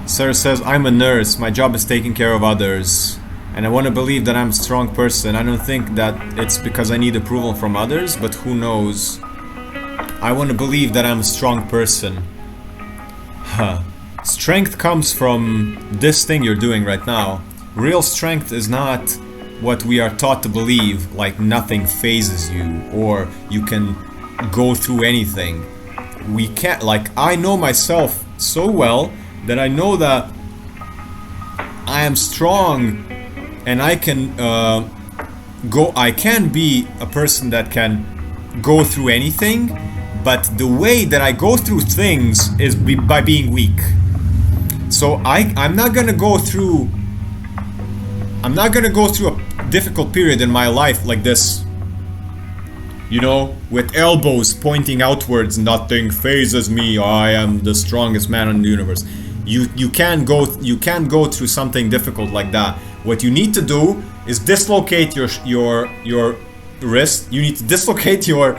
Sarah says, I'm a nurse. My job is taking care of others. And I want to believe that I'm a strong person. I don't think that it's because I need approval from others, but who knows? I want to believe that I'm a strong person. Huh. Strength comes from this thing you're doing right now. Real strength is not what we are taught to believe, like nothing phases you, or you can go through anything. We can't, like, I know myself so well that I know that I am strong and I can I can be a person that can go through anything, but the way that I go through things is by being weak. So I'm not gonna go through a difficult period in my life like this, you know, with elbows pointing outwards. Nothing phases me. I am the strongest man in the universe. You can't go through something difficult like that. What you need to do is dislocate your wrist. You need to dislocate your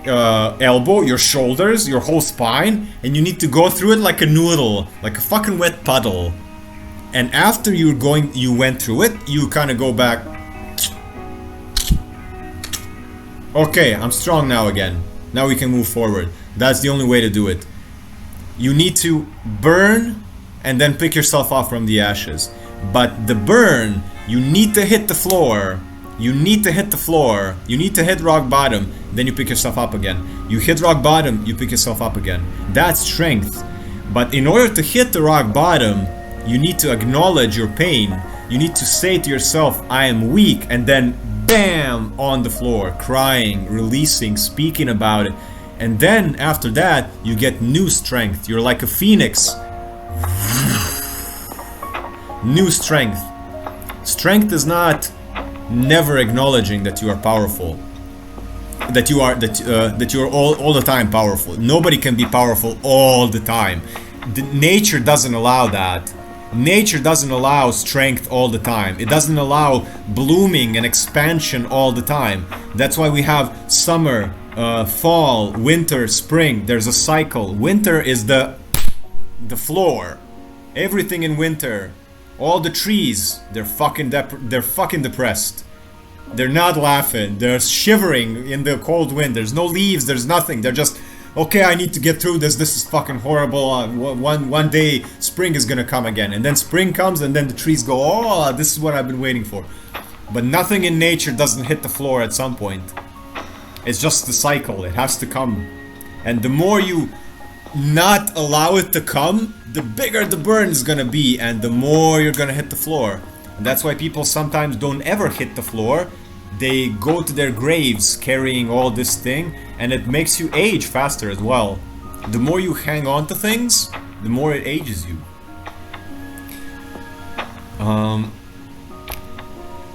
elbow, your shoulders, your whole spine, and you need to go through it like a noodle, like a fucking wet puddle. And after you went through it, you kind of go back. Okay, I'm strong now again. Now we can move forward. That's the only way to do it. You need to burn and then pick yourself off from the ashes. But the burn, you need to hit the floor. You need to hit the floor. You need to hit rock bottom. Then you pick yourself up again. You hit rock bottom, you pick yourself up again. That's strength. But in order to hit the rock bottom, you need to acknowledge your pain. You need to say to yourself, I am weak, and then BAM! On the floor, crying, releasing, speaking about it. And then after that, you get new strength. You're like a phoenix. New strength. Strength is not never acknowledging that you are powerful. That you are all the time powerful. Nobody can be powerful all the time. Nature doesn't allow that. Nature doesn't allow strength all the time. It doesn't allow blooming and expansion all the time. That's why we have summer, fall, winter, spring. There's a cycle. Winter is the floor. Everything in winter. All the trees, they're fucking depressed. They're not laughing. They're shivering in the cold wind. There's no leaves. There's nothing. They're just, okay, I need to get through this. This is fucking horrible. One day, spring is gonna come again. And then spring comes and then the trees go, oh, this is what I've been waiting for. But nothing in nature doesn't hit the floor at some point. It's just the cycle. It has to come. And the more you not allow it to come, the bigger the burn is gonna be, and the more you're gonna hit the floor. And that's why people sometimes don't ever hit the floor. They go to their graves carrying all this thing, and it makes you age faster as well. The more you hang on to things, the more it ages you.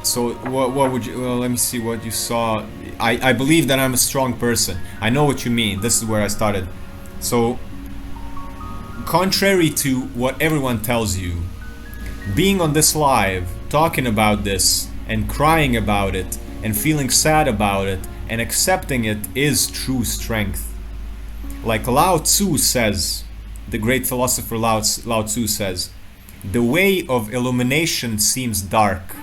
So what would you, well, let me see what you saw. I believe that I'm a strong person. I know what you mean. This is where I started. So, contrary to what everyone tells you, being on this live, talking about this, and crying about it, and feeling sad about it, and accepting it is true strength. Like Lao Tzu says, the great philosopher Lao Tzu says, the way of illumination seems dark.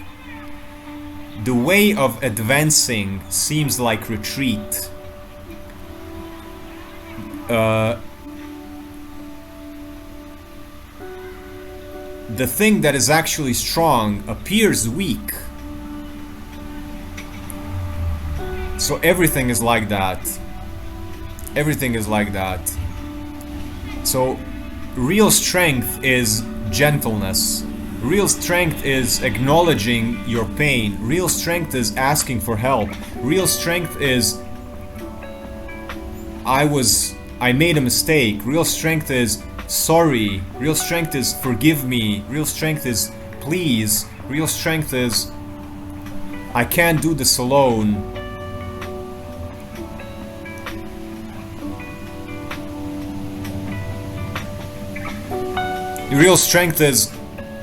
The way of advancing seems like retreat. The thing that is actually strong appears weak. So everything is like that. Everything is like that. So real strength is gentleness. Real strength is acknowledging your pain. Real strength is asking for help. Real strength is I made a mistake. Real strength is sorry. Real strength is forgive me. Real strength is please. Real strength is I can't do this alone. Real strength is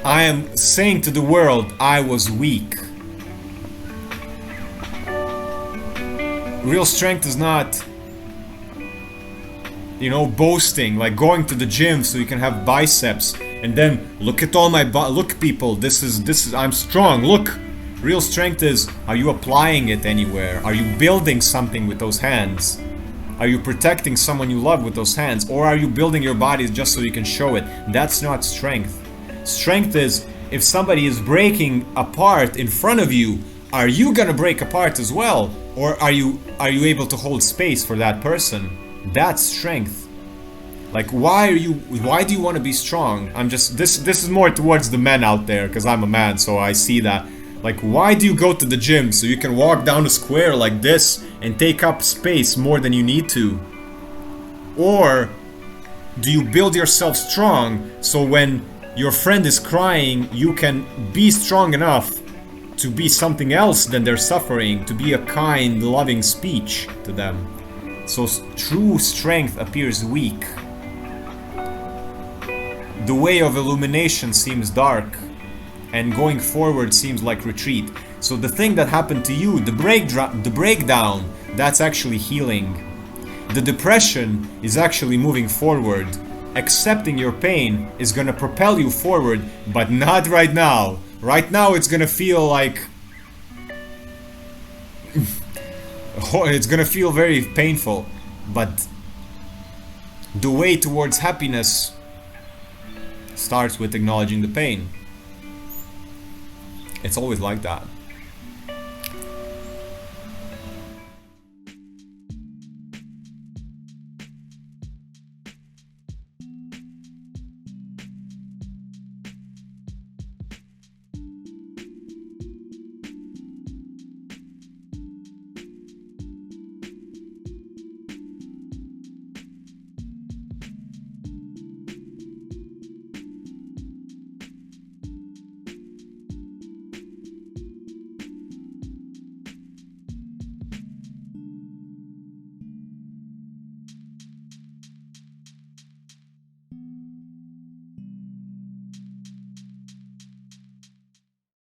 I am saying to the world I was weak. Real strength is not, you know, boasting, like going to the gym so you can have biceps And then look at all my look, people, this is I'm strong. Look, real strength is, are you applying it anywhere? Are you building something with those hands? Are you protecting someone you love with those hands? Or are you building your body just so you can show it? That's not strength. Strength is, if somebody is breaking apart in front of you, are you gonna break apart as well? Or are you able to hold space for that person? That's strength. Like, why do you want to be strong? This is more towards the men out there, because I'm a man, so I see that. Like, why do you go to the gym? So you can walk down a square like this and take up space more than you need to? Or do you build yourself strong so when your friend is crying, you can be strong enough to be something else than they're suffering, to be a kind, loving speech to them? So true strength appears weak. The way of illumination seems dark, and going forward seems like retreat. So the thing that happened to you, the breakdown, that's actually healing. The depression is actually moving forward. Accepting your pain is gonna propel you forward, but not right now. Right now it's gonna feel like... it's gonna feel very painful, but the way towards happiness starts with acknowledging the pain. It's always like that.